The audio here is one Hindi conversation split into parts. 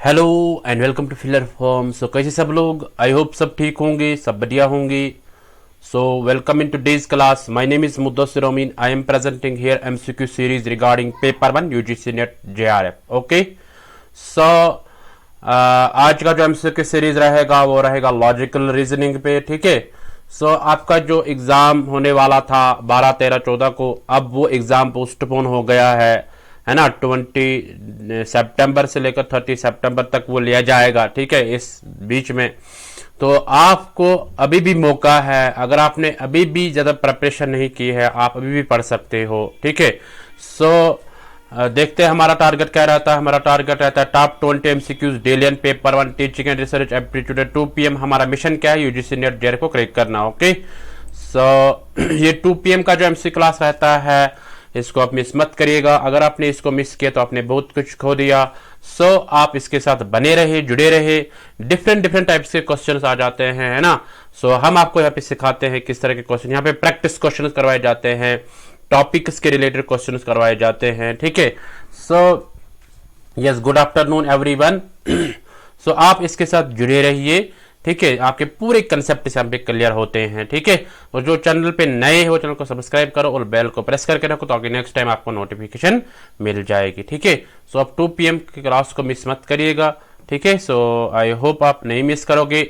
Hello and welcome to filler form. So कैसे सब लोग, आई होप सब ठीक होंगे, सब बढ़िया होंगे। So welcome in today's class. My name is Muddasir Amin. I am presenting here MCQ series regarding paper 1 UGC NET JRF. Okay, so आज का जो एमसीक्यू सीरीज रहेगा वो रहेगा लॉजिकल रीजनिंग पे। ठीक है, सो आपका जो एग्जाम होने वाला था 12, 13, 14 को, अब वो एग्जाम पोस्टपोन हो गया है ना। 20 सितंबर से लेकर 30 सितंबर तक वो लिया जाएगा। ठीक है, इस बीच में तो आपको अभी भी मौका है। अगर आपने अभी भी ज़्यादा प्रिपरेशन नहीं की है, आप अभी भी पढ़ सकते हो। ठीक है, सो देखते हैं हमारा टारगेट क्या रहता है। हमारा टारगेट रहता है top 20 MCQs daily and paper 1 teaching and research aptitude 2 PM। हमारा मिशन क्या है? यूजीसी नेट जेआरएफ को क्रैक करना। ओके, सो ये 2 PM का जो एमसी क्लास रहता है, इसको आप मिस मत करिएगा। अगर आपने इसको मिस किया तो आपने बहुत कुछ खो दिया। सो आप इसके साथ बने रहे, जुड़े रहे। डिफरेंट डिफरेंट टाइप्स के क्वेश्चंस आ जाते हैं, है ना। सो हम आपको यहाँ पे सिखाते हैं किस तरह के क्वेश्चन, यहाँ पे प्रैक्टिस क्वेश्चंस करवाए जाते हैं, टॉपिक्स के रिलेटेड क्वेश्चंस करवाए जाते हैं। ठीक है, so yes, good afternoon everyone. So आप इसके साथ जुड़े रहिए। ठीक है, आपके पूरे कंसेप्ट से हम पे क्लियर होते हैं। ठीक है, और जो चैनल पे नए हो, चैनल को सब्सक्राइब करो और बेल को प्रेस करके रखो ताकि नेक्स्ट टाइम आपको नोटिफिकेशन मिल जाएगी। ठीक है, सो आप 2 PM की क्लास को मिस मत करिएगा। ठीक है, सो आई होप आप नहीं मिस करोगे।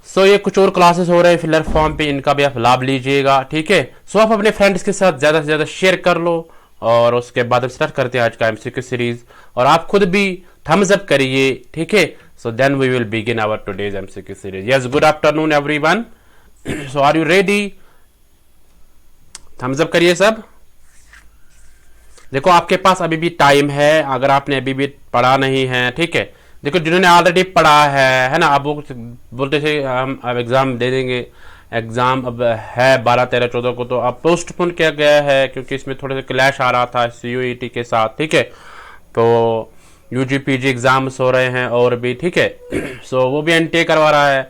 सो ये कुछ और क्लासेस हो रहे हैं फिलर फॉर्म पे, इनका भी आप लाभ लीजिएगा। ठीक है, सो आप अपने फ्रेंड्स के साथ ज्यादा से ज्यादा शेयर कर लो। और उसके बाद हम स्टार्ट करते हैं आज का एमसीक्यू सीरीज, और आप खुद भी थम्स अप करिए। ठीक है, so then we will begin our today's MCQ series. Yes, good afternoon everyone. So are you ready? Thumbs up करिए सब। देखो आपके पास अभी भी टाइम है, अगर आपने अभी भी पढ़ा नहीं है। ठीक है, देखो जिन्होंने ऑलरेडी पढ़ा है ना, अब वो बोलते थे हम अब एग्जाम दे देंगे। एग्जाम अब है 12, 13, 14 को, तो अब पोस्टपोन किया गया है क्योंकि इसमें थोड़े से क्लैश आ रहा था CUET के साथ। ठीक है, तो UGPG एग्जाम्स हो रहे हैं और भी। ठीक है, सो वो भी NTA करवा रहा है।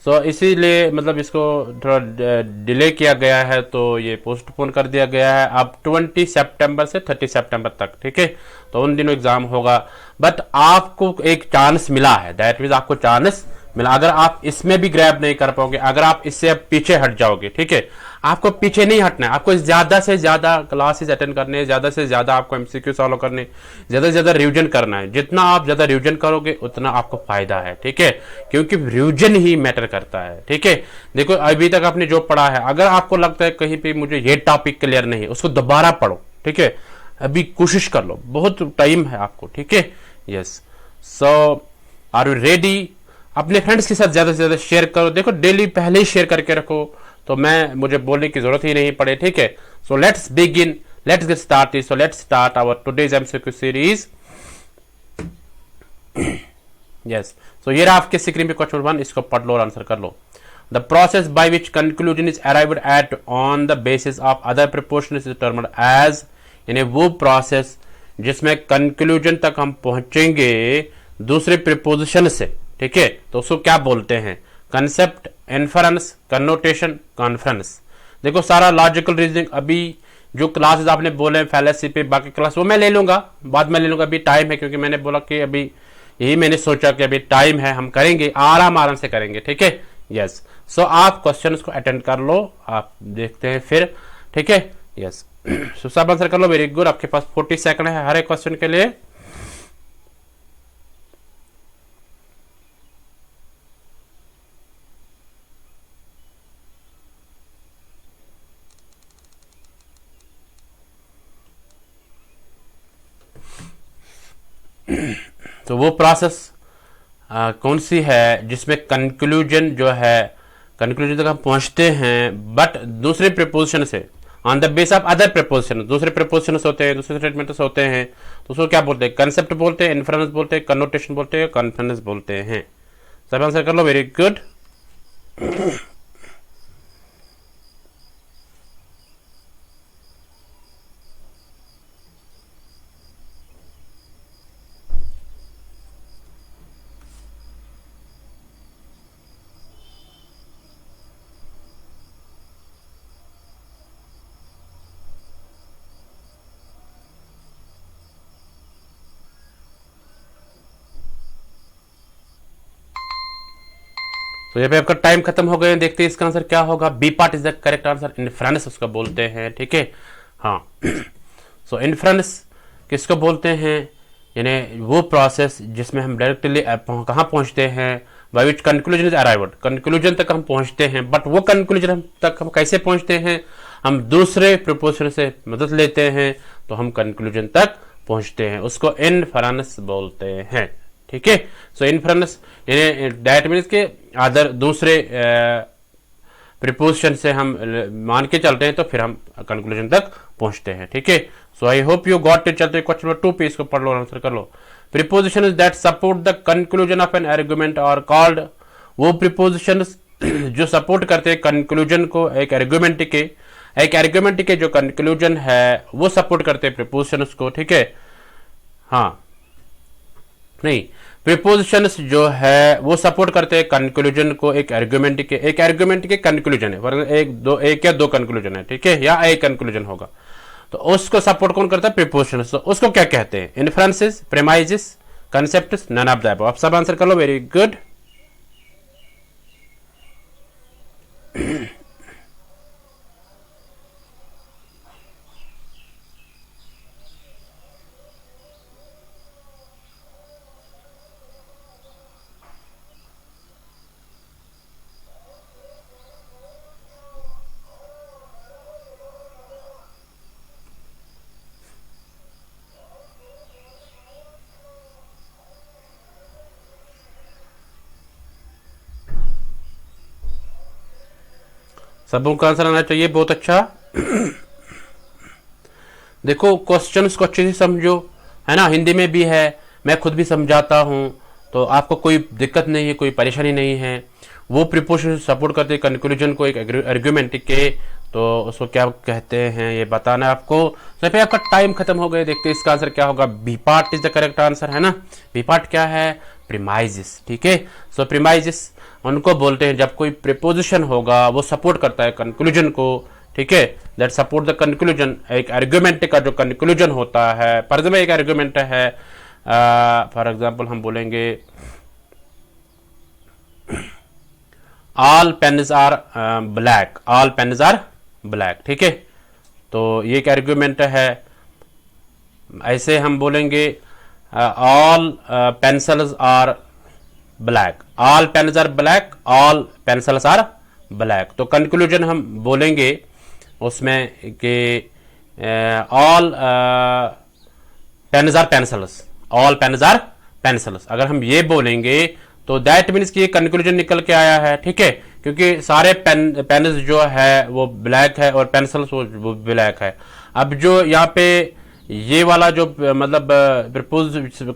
सो इसीलिए मतलब इसको थोड़ा डिले किया गया है, तो ये पोस्टपोन कर दिया गया है अब 20 सितंबर से 30 सितंबर तक। ठीक है, तो उन दिनों एग्जाम होगा। बट आपको एक चांस मिला है, दैट मीन्स आपको चांस मिला। अगर आप इसमें भी ग्रैब नहीं कर पाओगे, अगर आप इससे अब पीछे हट जाओगे, ठीक है, आपको पीछे नहीं हटना है, आपको ज्यादा से ज्यादा क्लासेस अटेंड करने, ज्यादा से ज्यादा आपको MCQ सॉल्व करने, ज्यादा से ज्यादा रिवीजन करना है। जितना आप ज्यादा रिवीजन करोगे उतना आपको फायदा है। ठीक है, क्योंकि रिवीजन ही मैटर करता है। ठीक है, देखो अभी तक आपने जो पढ़ा है, अगर आपको लगता है कहीं पे मुझे ये टॉपिक क्लियर नहीं है, उसको दोबारा पढ़ो। ठीक है, अभी कोशिश कर लो, बहुत टाइम है आपको। ठीक है, yes, so are you ready? अपने फ्रेंड्स के साथ ज्यादा से ज्यादा शेयर करो। देखो डेली पहले ही शेयर करके रखो, तो मुझे बोलने की जरूरत ही नहीं पड़े। ठीक है, so let's begin, let's get started. So let's start our today's MCQ series. Yes, so ये रहा आपके स्क्रीन पे क्वेश्चन 1, इसको पढ़ लो और आंसर कर लो। The process by which conclusion is arrived at on the basis of other proposition is termed as, यानी वो प्रोसेस जिसमें कंक्लूजन तक हम पहुंचेंगे दूसरे प्रिपोजिशन से। ठीक है, तो उसको क्या बोलते हैं? Concept, inference, connotation, conference. देखो सारा लॉजिकल रीजनिंग, अभी जो क्लासेस आपने बोले फैलेसी पे, बाकी क्लास वो मैं ले लूंगा, बाद में ले लूंगा। अभी टाइम है, क्योंकि मैंने बोला कि अभी यही मैंने सोचा कि अभी टाइम है, हम करेंगे, आराम आराम से करेंगे। ठीक है, यस, सो आप क्वेश्चन को अटेंड कर लो, आप देखते हैं फिर। ठीक है, यस, सो सब आंसर कर लो। वेरी गुड, आपके पास 40 सेकंड है हर एक क्वेश्चन के लिए। तो वो प्रोसेस कौन सी है जिसमें कंक्लूजन जो है, कंक्लूजन तक हम पहुंचते हैं बट दूसरे प्रपोजिशन से, on the base of other preposition. दूसरे प्रपोजिशन होते हैं, दूसरे स्टेटमेंट्स होते हैं, तो उसको क्या बोलते हैं? कंसेप्ट बोलते हैं, इन्फ्रेंस बोलते हैं, कन्नोटेशन बोलते हैं, कॉन्फ्रेंस बोलते हैं। सब आंसर कर लो। Very good. तो यहाँ पे आपका टाइम खत्म हो गया, देखते हैं इसका आंसर क्या होगा। B part is the correct answer, inference उसको बोलते हैं, ठीक है। हाँ सो इन्फ्रेंस किसको बोलते हैं, यानी वो प्रोसेस जिसमें हम डायरेक्टली कहाँ पहुंचते हैं, bye which conclusion is arrived, conclusion तक हम पहुंचते हैं। बट वो कंक्लूजन तक हम कैसे पहुंचते हैं, हम दूसरे प्रिपोजिशन से मदद लेते हैं तो हम कंक्लूजन तक पहुंचते हैं, उसको इन्फ्रेंस बोलते हैं, ठीक है। सो इन्फ्रेंस यानी दैट मीन्स के अदर दूसरे प्रिपोजिशन से हम मान के चलते हैं तो फिर हम कंक्लूजन तक पहुंचते हैं, ठीक है। So I hope you got it. चलते क्वेश्चन नंबर 2 पे, इसको पढ़ लो, आंसर कर लो। Propositions that support the conclusion of an argument are called, वो प्रिपोजिशंस जो सपोर्ट करते हैं कंक्लूजन को एक आर्गुमेंट के जो कंक्लूजन है वो सपोर्ट करते हैं प्रिपोजिशंस को, ठीक है। हाँ नहीं, प्रिपोजिशंस जो है वो सपोर्ट करते हैं कंक्लूजन को एक आर्गुमेंट के कंक्लूजन है, फॉर एक या दो कंक्लूजन है, ठीक है, या एक कंक्लूजन होगा, तो उसको सपोर्ट कौन करता है, प्रिपोजिशंस। तो उसको क्या कहते हैं, inferences, premises, concepts, none of the above. आप सब आंसर कर लो, वेरी गुड। सबों का आंसर आना चाहिए, बहुत अच्छा। देखो क्वेश्चंस को अच्छे से समझो, है ना, हिंदी में भी है, मैं खुद भी समझाता हूं, तो आपको कोई दिक्कत नहीं है, कोई परेशानी नहीं है। वो प्रिपोजिशन सपोर्ट करते हैं कंक्लूजन को एक आर्गुमेंट के, तो उसको क्या कहते हैं ये बताना है आपको। तो पे आपका टाइम खत्म हो गया, देखते हैं इसका आंसर क्या होगा। B part is the correct answer, है ना। बी पार्ट क्या है, प्रीमाइजेस, ठीक है। सो प्रीमाइजेस उनको बोलते हैं जब कोई प्रिपोजिशन होगा वो सपोर्ट करता है कंक्लूजन को, ठीक है, दैट सपोर्ट द कंक्लूजन, एक आर्गुमेंट का जो कंक्लूजन होता है। फॉर एग्जाम्पल एक आर्गुमेंट है, फॉर एग्जाम्पल हम बोलेंगे all pens are black, all pens are black, ठीक है, तो ये एक आर्गुमेंट है। ऐसे हम बोलेंगे all pencils are black, all pens are black, all pencils are black, तो कंक्लूजन हम बोलेंगे उसमें कि all pens are pencils, all pens are pencils. अगर हम ये बोलेंगे तो दैट मीन्स कि ये कंक्लूजन निकल के आया है, ठीक है, क्योंकि सारे पेन्स जो है वो ब्लैक है और पेंसिल्स वो ब्लैक है। अब जो यहाँ पे ये वाला जो मतलब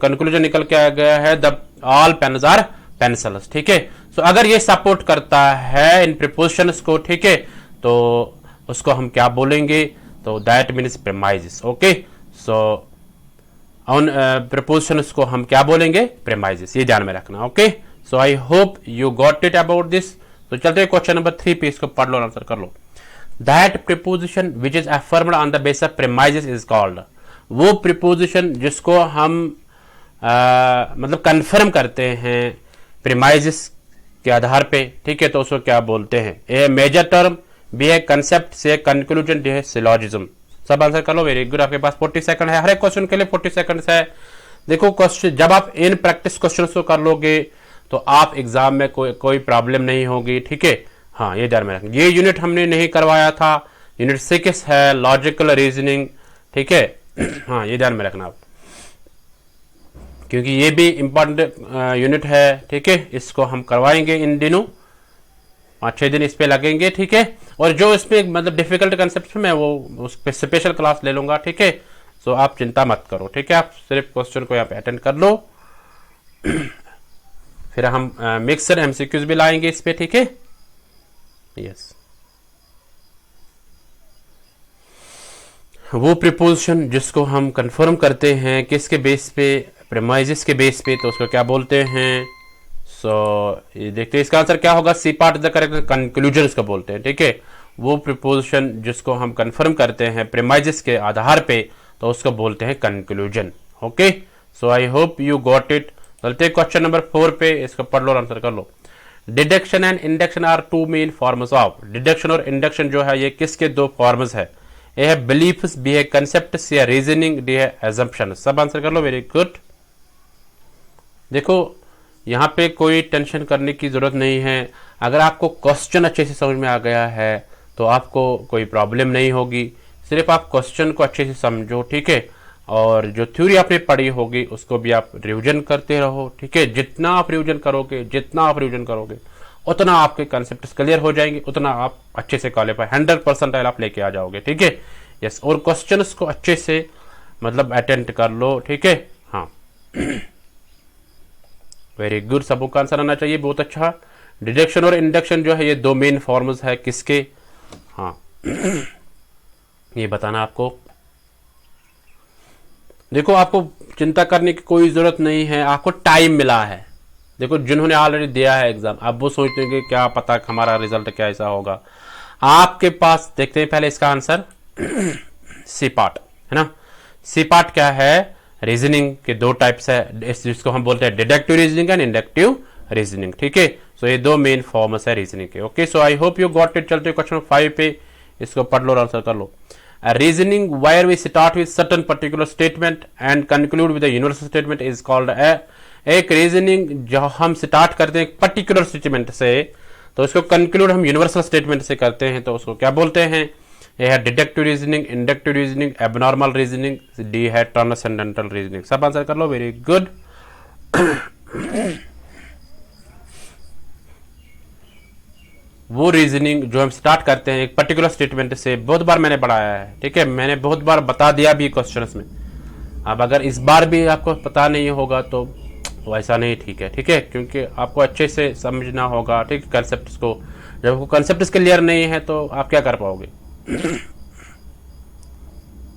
कंक्लूजन निकल के आ गया है, the all pens are pencils, ठीक है। सो अगर ये सपोर्ट करता है इन प्रिपोजिशंस को, ठीक है, तो उसको हम क्या बोलेंगे, तो दैट मीन्स प्रेमाइजेस, ओके। सो उन प्रिपोजिशंस को हम क्या बोलेंगे, प्रेमाइजेस, ये ध्यान में रखना, okay. So I hope you got it about this. तो चलते हैं क्वेश्चन नंबर 3 पे, इसको पढ़ लो, आंसर कर लो। That proposition which is affirmed on the basis of premises is called, वो प्रिपोजिशन जिसको हम मतलब कंफर्म करते हैं प्रेमाइजेस के आधार पे, ठीक है, तो उसको क्या बोलते हैं, ए मेजर टर्म, बी है कंसेप्ट, सी है कंक्लूजन, डी है सिलॉजिज्म। सब आंसर कर लो, वेरी गुड। आपके पास 40 सेकंड है, हर एक क्वेश्चन के लिए 40 सेकंड है। देखो क्वेश्चन जब आप इन प्रैक्टिस क्वेश्चन को कर लोगे तो आप एग्जाम में कोई प्रॉब्लम नहीं होगी, ठीक है। हाँ ये ध्यान में रखना, ये यूनिट हमने नहीं करवाया था, यूनिट 6 है लॉजिकल रीजनिंग, ठीक है। हाँ ये ध्यान में रखना आप, क्योंकि ये भी इंपॉर्टेंट यूनिट है, ठीक है, इसको हम करवाएंगे इन दिनों, 5-6 दिन इस पे लगेंगे, ठीक है। और जो इसमें मतलब डिफिकल्ट कंसेप्ट मैं वो उस पे स्पेशल क्लास ले लूंगा, ठीक है। सो आप चिंता मत करो, ठीक है, आप सिर्फ क्वेश्चन को यहाँ पे अटेंड कर लो। फिर हम मिक्सर एमसीक्यूज भी लाएंगे इस पे, ठीक है, यस। वो प्रिपोजिशन जिसको हम कंफर्म करते हैं किसके बेस पे, प्रेमाइजेस के बेस पे, तो उसको क्या बोलते हैं। सो ये देखते हैं इसका आंसर क्या होगा। C part the correct, conclusion इसको बोलते हैं, ठीक है। वो प्रिपोजिशन जिसको हम कंफर्म करते हैं प्रेमाइजेस के आधार पे, तो उसको बोलते हैं conclusion, okay. So I hope you got it. चलते क्वेश्चन नंबर 4 पे, इसको पढ़ लो, आंसर कर लो। Deduction and induction are two main forms of, deduction और इंडक्शन जो है ये किसके दो फॉर्म्स है? ए है बिलीफ्स, बी है कंसेप्ट, सी है रीजनिंग, डी है एजम्पशन। सब आंसर कर लो, वेरी गुड। देखो यहाँ पे कोई टेंशन करने की जरूरत नहीं है। अगर आपको क्वेश्चन अच्छे से समझ में आ गया है तो आपको कोई प्रॉब्लम नहीं होगी। सिर्फ आप क्वेश्चन को अच्छे से समझो, ठीक है, और जो थ्योरी आपने पढ़ी होगी उसको भी आप रिवीजन करते रहो, ठीक है। जितना आप रिवीजन करोगे उतना आपके कॉन्सेप्ट्स क्लियर हो जाएंगे, उतना आप अच्छे से क्वालिफाई 100% आप लेके आ जाओगे, ठीक है। यस, और क्वेश्चंस को अच्छे से मतलब अटेंड कर लो, ठीक है। हाँ वेरी गुड, सबको का आंसर आना चाहिए, बहुत अच्छा। डिडक्शन और इंडक्शन जो है ये दो मेन फॉर्म्स है किसके? हाँ ये बताना आपको। देखो आपको चिंता करने की कोई जरूरत नहीं है, आपको टाइम मिला है। देखो जिन्होंने ऑलरेडी दिया है एग्जाम, अब वो सोचते हैं कि क्या पता हमारा रिजल्ट क्या ऐसा होगा। आपके पास देखते हैं पहले इसका आंसर सी पार्ट है ना। सी पार्ट क्या है? रीजनिंग के दो टाइप्स है, जिसको हम बोलते हैं deductive reasoning and inductive reasoning, ठीक है। सो ये दो मेन फॉर्म्स है रीजनिंग के। Okay, so I hope you got it. चलते क्वेश्चन 5 पे, इसको पढ़ लो और आंसर कर लो। Reasoning where we start with certain particular statement and conclude with a universal statement is called एक रीजनिंग जो हम स्टार्ट करते हैं एक पर्टिकुलर स्टेटमेंट से, तो इसको कंक्लूड हम यूनिवर्सल स्टेटमेंट से करते हैं, तो उसको क्या बोलते हैं? ये है deductive reasoning, inductive reasoning, abnormal reasoning, D है ट्रांसेंडेंटल रीजनिंग। सब आंसर कर लो, वेरी गुड। वो रीजनिंग जो हम स्टार्ट करते हैं एक पर्टिकुलर स्टेटमेंट से, बहुत बार मैंने पढ़ाया है, ठीक है, मैंने बहुत बार बता दिया भी क्वेश्चंस में। अब अगर इस बार भी आपको पता नहीं होगा तो वैसा नहीं, ठीक है, ठीक है, क्योंकि आपको अच्छे से समझना होगा, ठीक, कंसेप्ट को। जब आपको कंसेप्ट क्लियर नहीं है तो आप क्या कर पाओगे?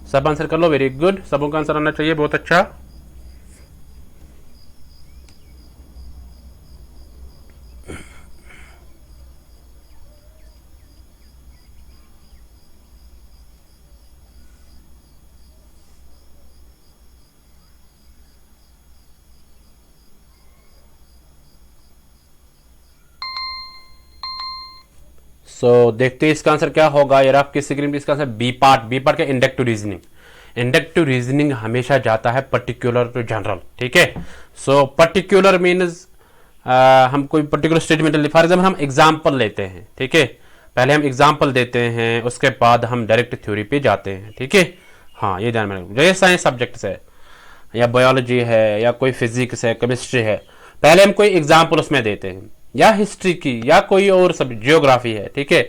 सब आंसर कर लो, वेरी गुड, सबों का आंसर आना चाहिए, बहुत अच्छा। देखते हैं इसका आंसर क्या होगा यार। आपकी स्क्रीन पे इसका answer B part, B part का इंडक्टिव रीजनिंग। इंडक्टिव रीजनिंग हमेशा जाता है पर्टिकुलर टू जनरल, ठीक है। सो पर्टिकुलर मीन्स हम कोई पर्टिकुलर स्टेटमेंट, फॉर एग्जाम्पल हम एग्जाम्पल लेते हैं, ठीक है, पहले हम एग्जाम्पल देते हैं, उसके बाद हम डायरेक्ट थ्योरी पे जाते हैं, ठीक है। हाँ ये ध्यान में रखो, जैसे साइंस सब्जेक्ट्स है या बायोलॉजी है या कोई फिजिक्स है, केमिस्ट्री है, पहले हम कोई एग्जाम्पल उसमें देते हैं, या हिस्ट्री की या कोई और सब, जियोग्राफी है, ठीक है।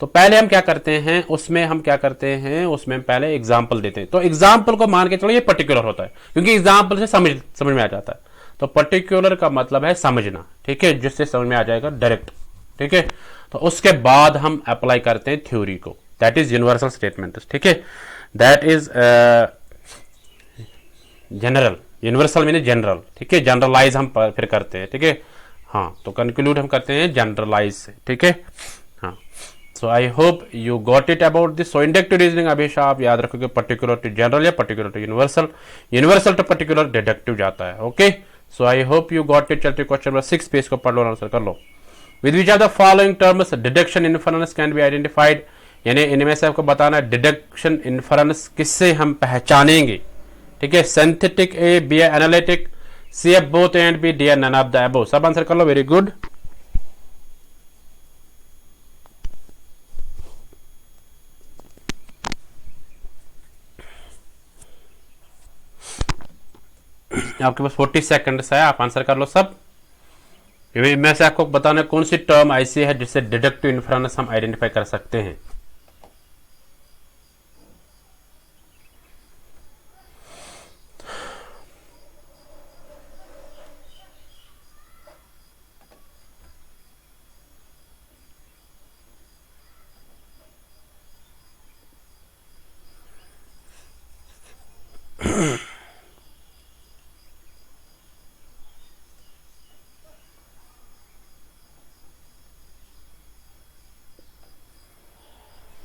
तो पहले हम क्या करते हैं उसमें, हम क्या करते हैं उसमें पहले एग्जाम्पल देते हैं। तो एग्जाम्पल को मान के चलो ये पर्टिकुलर होता है, क्योंकि एग्जाम्पल से समझ में आ जाता है। तो पर्टिकुलर का मतलब है समझना, ठीक है, जिससे समझ में आ जाएगा डायरेक्ट, ठीक है। तो उसके बाद हम अप्लाई करते हैं थ्योरी को, दैट इज यूनिवर्सल स्टेटमेंट, ठीक है, that is general. Universal mean general, ठीक है, जनरलाइज हम फिर करते हैं, ठीक है। हाँ तो कंक्लूड हम करते हैं जनरलाइज से, ठीक है। हाँ so I hope you got it about this. So inductive reasoning हमेशा आप याद रखोगे पर्टिकुलर टू जनरल या particular to universal, universal to particular deductive जाता है। Okay, so I hope you got it. चलते क्वेश्चन नंबर 6 पे, इसको पढ़ लो, आंसर कर लो। With which are the following terms deduction inference can be identified, यानी इनमें से आपको बताना है डिडक्शन इन्फरेंस किससे हम पहचानेंगे, ठीक है। Synthetic, A, B analytic, C F both and B, D none of the above. सब आंसर कर लो, वेरी गुड। आपके पास 40 सेकंड्स है, आप आंसर कर लो सब। मैं से आपको बताना कौन सी टर्म ऐसी है जिससे डिडक्टिव इन्फरेंस हम आइडेंटिफाई कर सकते हैं।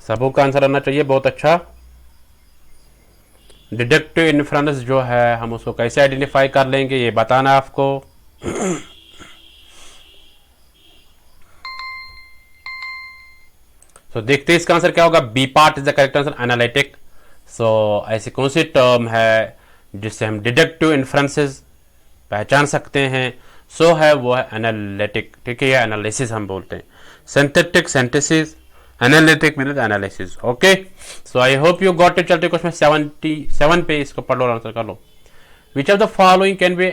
सबों का आंसर आना चाहिए, बहुत अच्छा। डिडक्टिव इन्फ्रेंस जो है हम उसको कैसे आइडेंटिफाई कर लेंगे ये बताना आपको। सो देखते हैं इसका आंसर क्या होगा। B part is the correct answer, analytic. So ऐसी कौन सी टर्म है जिससे हम डिडक्टिव इन्फ्रेंसेस पहचान सकते हैं? सो है वो है एनालिटिक, ठीक है, या एनालिसिस हम बोलते हैं। Synthetic synthesis, analytic mean analysis. Okay, so I hope you got it. चलते क्वेश्चन 77 पे, इसको पढ़ लो और आंसर कर लो। Which of the following can be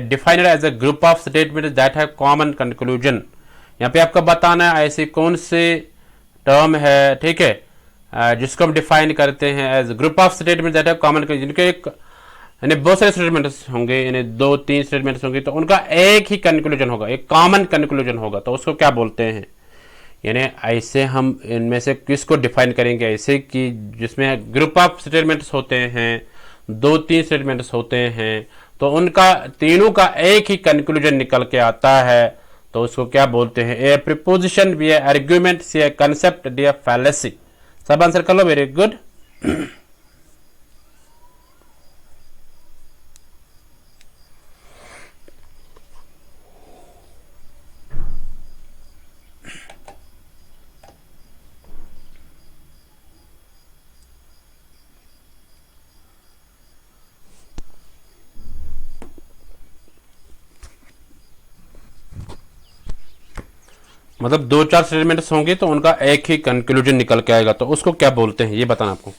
defined as a group of statement that have common conclusion? यहाँ पे आपको बताना है ऐसी कौन से टर्म है, ठीक है, जिसको हम डिफाइन करते हैं age group of statement that have common, जिनके एक यानी बहुत सारे स्टेटमेंट्स होंगे, यानी 2-3 स्टेटमेंट्स होंगे, तो उनका एक ही कंक्लूजन होगा, एक कॉमन कंक्लूजन होगा, तो उसको क्या बोलते हैं? यानी ऐसे हम इनमें से किसको डिफाइन करेंगे? ऐसे कि जिसमें ग्रुप ऑफ स्टेटमेंट्स होते हैं, 2-3 स्टेटमेंट्स होते हैं, तो उनका तीनों का एक ही कंक्लूजन निकल के आता है, तो उसको क्या बोलते हैं? A proposition, B a argument, C a concept, D a fallacy. सब आंसर कर लो, वेरी गुड। मतलब 2-4 स्टेटमेंट्स होंगे तो उनका एक ही कंक्लूजन निकल के आएगा, तो उसको क्या बोलते हैं ये बताना आपको।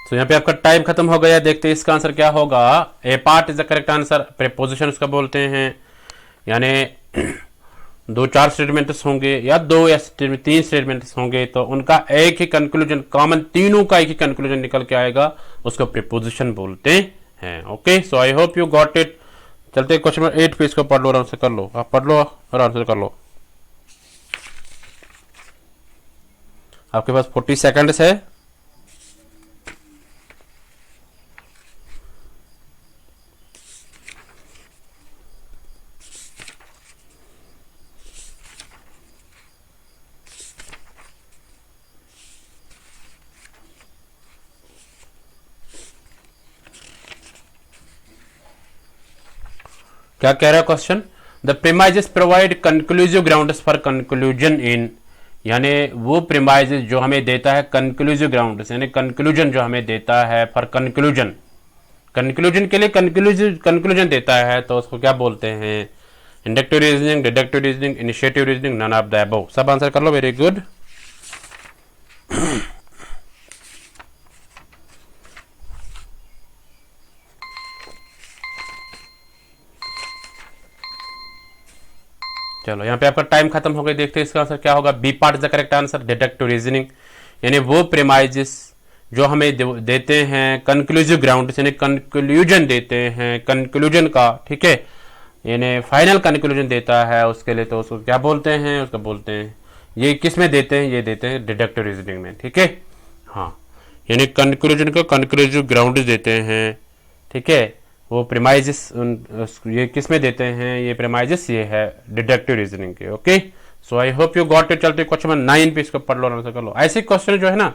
तो यहाँ पे आपका टाइम खत्म हो गया। देखते हैं इसका आंसर क्या होगा। A part is the correct answer. Proposition उसका बोलते हैं, यानी 2-4 स्टेटमेंट्स होंगे या 2 या 3 स्टेटमेंट्स होंगे, तो उनका एक ही कंक्लूजन, कॉमन तीनों का एक ही कंक्लूजन निकल के आएगा, उसको प्रीपोजिशन बोलते हैं। Okay, so I hope you got it. चलते क्वेश्चन नंबर 8 पे, इसको पढ़ लो और आंसर कर लो। आप पढ़ लो और आंसर कर लो। आपके पास 40 सेकंड्स है। क्या कह रहा है question? The premises provide conclusive grounds for conclusion in, यानी वो प्रीमाइजेस जो हमें देता है कंक्लूसिव ग्राउंड्स, यानी कंक्लूजन जो हमें देता है फॉर कंक्लूजन, कंक्लूजन के लिए कंक्लूजन देता है, तो उसको क्या बोलते हैं? Inductive reasoning, deductive reasoning, initiative reasoning, none of the above. सब आंसर कर लो, वेरी गुड। चलो यहाँ पे आपका टाइम खत्म हो गया। देखते हैं इसका आंसर क्या होगा। B part is the correct answer, deductive reasoning, यानी वो प्रीमाइजेस जो हमें देते हैं कंक्लूसिव ग्राउंड, यानी कंक्लूजन देते हैं कंक्लूजन का, ठीक है, यानी फाइनल कंक्लूजन देता है उसके लिए, तो उसको क्या बोलते हैं? उसको बोलते हैं, ये किस में देते हैं? ये देते हैं डिडक्टिव रीजनिंग में, ठीक है। हाँ, यानी कंक्लूजन को कंक्लूसिव ग्राउंड देते हैं, ठीक है। वो प्रीमाइजेस ये किस में देते हैं? ये प्रीमाइजेस ये है डिडक्टिव रीजनिंग के। Okay, so I hope you got it. चलते क्वेश्चन नंबर 9 पे, इसको पढ़ लो, आंसर कर लो। ऐसे क्वेश्चन जो है ना,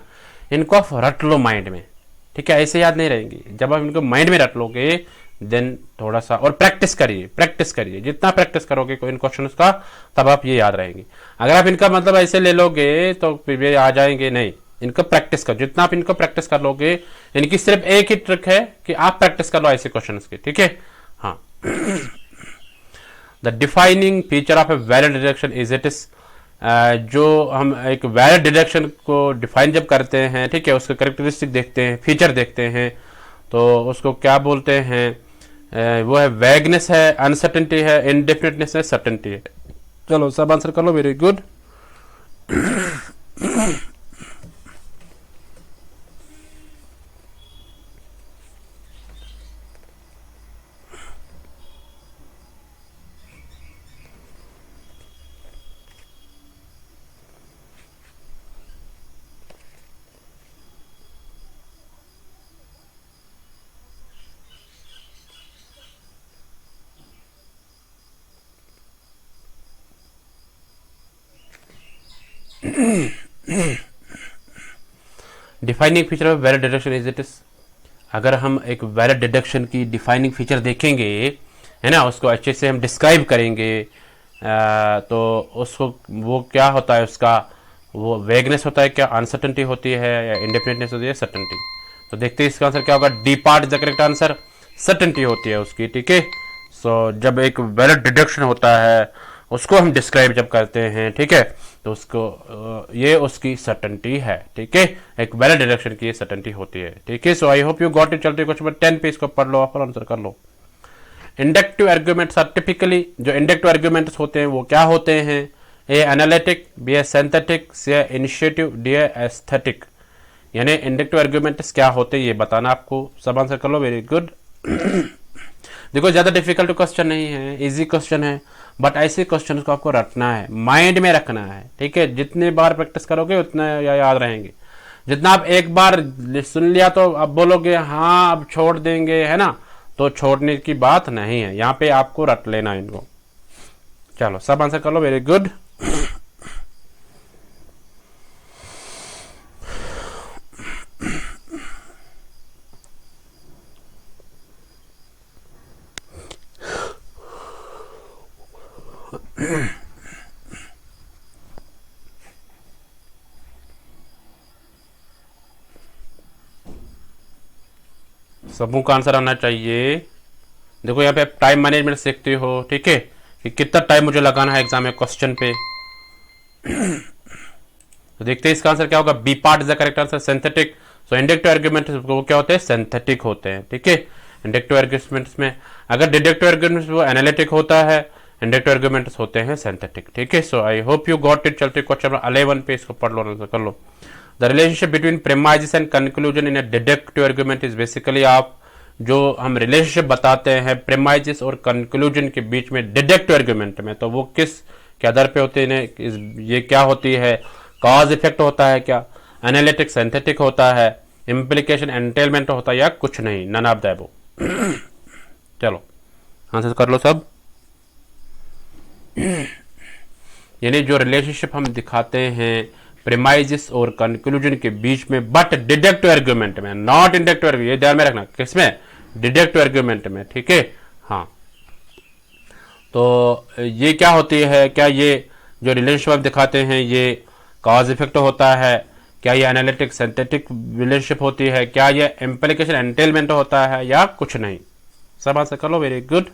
इनको आप रट लो माइंड में, ठीक है, ऐसे याद नहीं रहेंगे। जब आप इनको माइंड में रट लोगे, देन थोड़ा सा और प्रैक्टिस करिए, प्रैक्टिस करिए, जितना प्रैक्टिस करोगे इन क्वेश्चन का, तब आप ये याद रहेंगे। अगर आप इनका मतलब ऐसे ले लोगे तो फिर ये आ जाएंगे नहीं। इनको प्रैक्टिस करो, जितना आप इनको प्रैक्टिस कर लोगे। इनकी सिर्फ एक ही ट्रिक है कि आप प्रैक्टिस कर लो ऐसे क्वेश्चंस की, ठीक है। हाँ, the defining feature of a valid deduction is it is, जो हम एक वैलिड डिडक्शन को डिफाइन जब करते हैं, ठीक है, उसके कैरेक्टरिस्टिक देखते हैं, फीचर देखते हैं, तो उसको क्या बोलते हैं? वो है वैगनेस है, अनसर्टेनिटी है, इनडेफिनेटनेस है, सर्टेनिटी है। चलो सब आंसर कर लो, very good. Defining feature of valid deduction is it is, अगर हम एक वैलिड डिडक्शन की डिफाइनिंग फीचर देखेंगे, है ना, उसको अच्छे से हम डिस्क्राइब करेंगे, तो उसको वो क्या होता है, उसका वो वेगनेस होता है क्या, अनसर्टेनिटी होती है, या इंडेफिनिटनेस होती है, सर्टेनिटी। तो देखते हैं इसका आंसर क्या होगा। D part is the correct answer, certainty होती है उसकी, ठीक है। सो जब एक वैलिड डिडक्शन होता है उसको हम डिस्क्राइब जब करते हैं, ठीक है, तो उसको ये उसकी सर्टेनिटी है, ठीक है, एक वैलिड डिडक्शन की सर्टेनिटी होती है, ठीक है। So I hope you got it. चलते क्वेश्चन नंबर 10 पे, इसको पढ़ लो और आंसर कर लो। इंडक्टिव आर्ग्यूमेंट्स आर टिपिकली, जो इंडक्टिव आर्ग्यूमेंट्स होते हैं वो क्या होते हैं, A analytic, B a synthetic, C a initiative, D a aesthetic. यानी इंडक्टिव आर्ग्यूमेंट्स क्या होते हैं ये बताना आपको। सब आंसर कर लो, वेरी गुड। देखो ज्यादा डिफिकल्ट क्वेश्चन नहीं है, इजी क्वेश्चन है, बट ऐसे क्वेश्चन को आपको रटना है, माइंड में रखना है, ठीक है। जितने बार प्रैक्टिस करोगे उतना याद रहेंगे। जितना आप एक बार सुन लिया तो अब बोलोगे हाँ अब छोड़ देंगे, है ना, तो छोड़ने की बात नहीं है, यहाँ पे आपको रट लेना है इनको। चलो सब आंसर कर लो, वेरी गुड। सबों का आंसर आना चाहिए। देखो यहाँ पे आप टाइम मैनेजमेंट सीखते हो, ठीक है, कि कितना टाइम मुझे लगाना है एग्जाम में क्वेश्चन पे। तो देखते हैं इसका आंसर क्या होगा। B part is the correct answer, synthetic. So inductive argument वो क्या होते हैं, सिंथेटिक होते हैं, ठीक है। इंडक्टिव आर्ग्यूमेंट्स में अगर डिडक्टिव आर्ग्यूमेंट्स वो एनालिटिक होता है, इंडक्टिव आर्ग्यूमेंट्स होते हैं सिंथेटिक, ठीक है। So I hope you got it. चलते क्वेश्चन नंबर 11 पे, इसको पढ़ लो, आंसर कर लो। The relationship between premises and conclusion in a deductive argument is basically, आप जो हम रिलेशनशिप बताते हैं प्रेमाइसिस और कंक्लूजन के बीच में डिडक्टिव आर्ग्यूमेंट में, तो वो किस के आधार पे होते हैं, ये क्या होती है, कॉज इफेक्ट होता है क्या, एनालिटिक सिंथेटिक होता है, इम्प्लीकेशन एंटेलमेंट होता है, या कुछ नहीं, नन ऑफ द अबव। चलो आंसर कर लो सब। यानी जो रिलेशनशिप हम दिखाते हैं प्रेमाइसिस और कंक्लूजन के बीच में, बट डिडक्टिव आर्ग्यूमेंट में, नॉट इंडक्टिव आर्ग्यूमेंट, ये ध्यान में रखना, किसमें, डिडक्टिव आर्ग्यूमेंट में, ठीक है। हाँ, तो ये क्या होती है, क्या ये जो रिलेशनशिप आप दिखाते हैं ये कॉज इफेक्ट होता है, क्या ये एनालिटिक सिंथेटिक रिलेशनशिप होती है, क्या ये इम्प्लीकेशन एंटेलमेंट होता है, या कुछ नहीं। सब आंसर कर लो, वेरी गुड।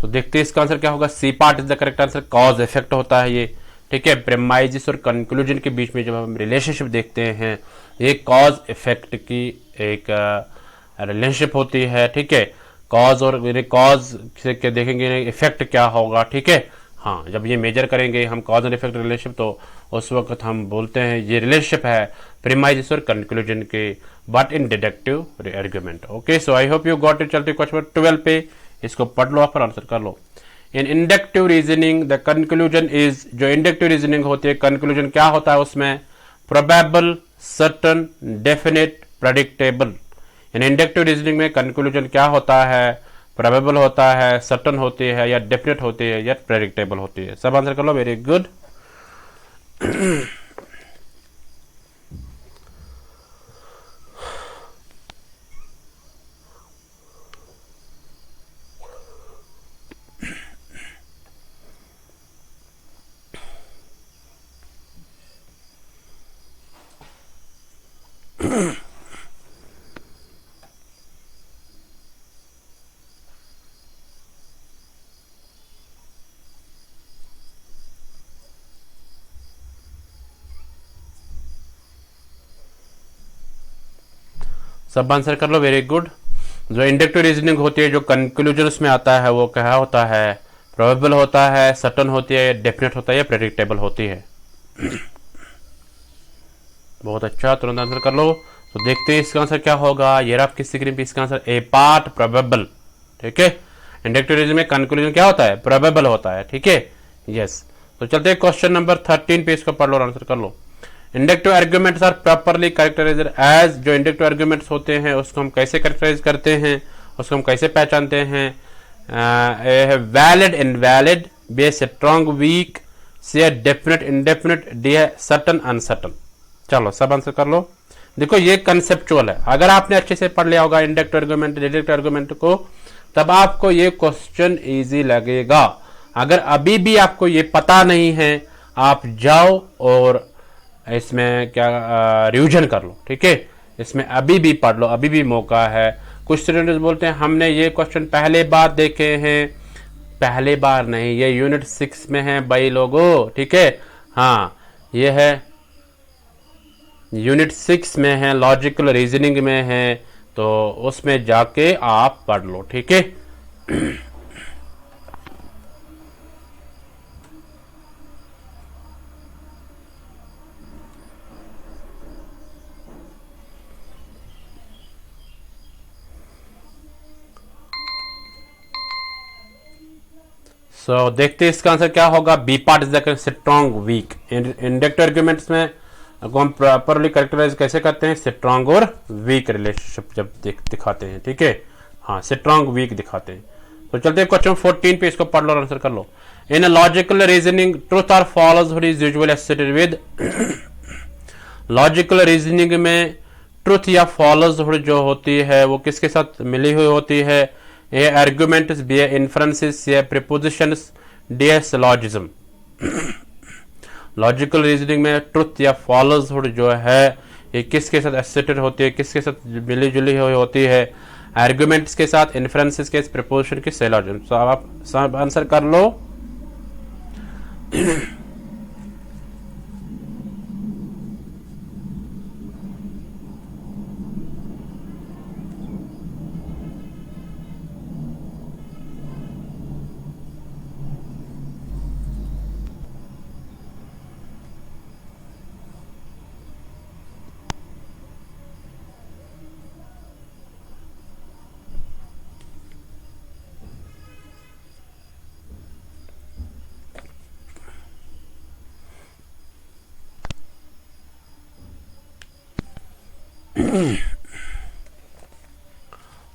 तो देखते हैं इसका आंसर क्या होगा। C part is the correct answer, cause effect होता है ये, ठीक है। प्रेमाइसिस और कंक्लूजन के बीच में जब हम रिलेशनशिप देखते हैं, ये कॉज इफेक्ट की एक रिलेशनशिप होती है, ठीक है। कॉज और कॉज से देखेंगे इफेक्ट क्या होगा, ठीक है। हाँ, जब ये मेजर करेंगे हम कॉज एंड इफेक्ट रिलेशनशिप, तो उस वक्त हम बोलते हैं ये रिलेशनशिप है प्रीमाइसिस और कंक्लूजन के, but in deductive argument. Okay, so I hope you got it. चलते क्वेश्चन नंबर 12 पे, इसको पढ़ लो और आंसर कर लो। In inductive reasoning the conclusion is, जो इंडक्टिव रीजनिंग होती है कंक्लूजन क्या होता है उसमें, probable, certain, definite, predictable. In inductive reasoning में कंक्लूजन क्या होता है, प्रोबेबल होता है, सर्टन होती है, या डेफिनेट होती है, या प्रेडिक्टेबल होती है। सब आंसर कर लो, वेरी गुड। सब आंसर कर लो, वेरी गुड। जो इंडक्टिव रीजनिंग होती है, जो कंक्लूजन उसमें आता है, वो क्या होता है, प्रोबेबल होता है, सर्टन होती है, डेफिनेट होता है, या प्रेडिक्टेबल होती है। बहुत अच्छा, तुरंत आंसर कर लो। तो देखते हैं इसका आंसर क्या होगा। ये आपकी स्क्रीन पे इसका आंसर ए पार्ट प्रोबेबल, ठीक है। इंडक्टिव रीजनिंग में कंक्लूजन क्या होता है, प्रोबेबल होता है, ठीक है। यस, तो चलते हैं क्वेश्चन नंबर 13 पे, इसको पढ़ लो और आंसर कर लो। Inductive arguments are properly characterized as, जो इंडक्टिव आर्ग्यूमेंट्स होते हैं उसको हम कैसे कैरेक्टराइज करते हैं, उसको हम कैसे पहचानते हैं, valid invalid, B strong weak, C definite indefinite, D है सर्टन अनसर्टन। चलो सब आंसर कर लो। देखो ये कंसेप्चुअल है, अगर आपने अच्छे से पढ़ लिया होगा इंडक्टिव आर्गुमेंट डिडक्टिव आर्गुमेंट को, तब आपको ये क्वेश्चन इजी लगेगा। अगर अभी भी आपको ये पता नहीं है, आप जाओ और इसमें क्या रिवीजन कर लो, ठीक है। इसमें अभी भी पढ़ लो, अभी भी मौका है। कुछ स्टूडेंट्स बोलते हैं हमने ये क्वेश्चन पहले बार देखे हैं, पहले बार नहीं, ये यूनिट 6 में है भाई लोगों, ठीक है। हाँ, ये है यूनिट 6 में है, लॉजिकल रीजनिंग में है, तो उसमें जाके आप पढ़ लो, ठीक है। देखते हैं इसका आंसर क्या होगा। B part is the strong weak. Inductive arguments में हम प्रॉपरली कैरेक्टराइज कैसे करते हैं, स्ट्रॉन्ग और वीक रिलेशनशिप जब दिखाते हैं, ठीक है। हाँ, स्ट्रॉन्ग वीक दिखाते हैं। तो चलते हैं क्वेश्चन 14 पे, इसको पढ़ लो और आंसर कर लो। In logical reasoning truth or false is usually associated with, logical reasoning में ट्रूथ या फॉलोज जो होती है वो किसके साथ मिली हुई होती है, ए आर्गुमेंट्स, बी इन्फ्रेंसेस, या prepositions, D syllogism. Logical reasoning में ट्रुथ या फॉलोज जो है ये किसके साथ एसोसिएटेड होती है, किसके साथ मिली जुली हुई होती है, आर्गुमेंट्स के साथ, इन्फ्रेंसेस के, प्रीपोजिशन के, सिलॉजिज्म। तो आप सब आंसर कर लो।